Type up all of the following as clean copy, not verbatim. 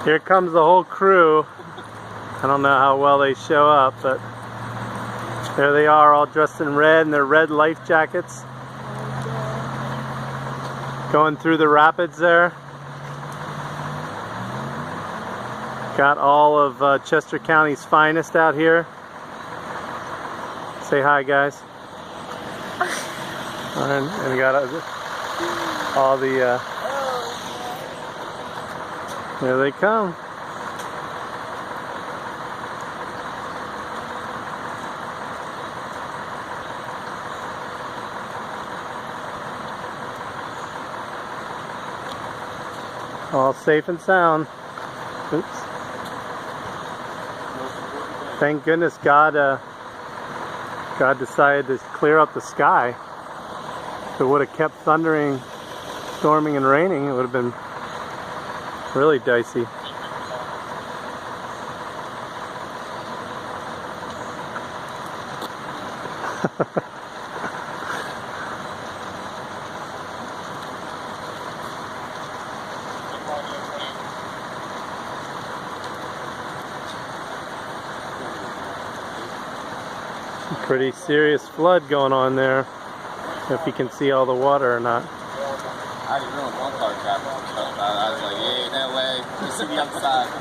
Here comes the whole crew. I don't know how well they show up, but there they are, all dressed in red in their red life jackets. Going through the rapids there. Got all of Chester County's finest out here. Say hi, guys. And we got all the, there they come. All safe and sound. Oops. Thank goodness God decided to clear up the sky. If it would have kept thundering, storming, and raining, it would have been really dicey. Pretty serious flood going on there. If you can see all the water or not. I just ruined one car traffic. I was like, yeah, that way. You see the other side.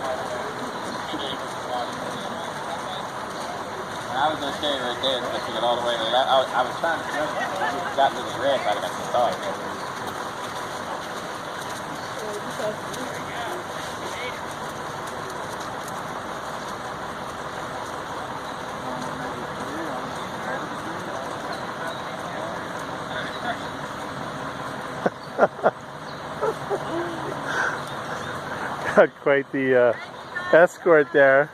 I was okay right there until I took it all the way. Like, I was trying to jump. I got to the red side. I got to the start. Got quite the escort there.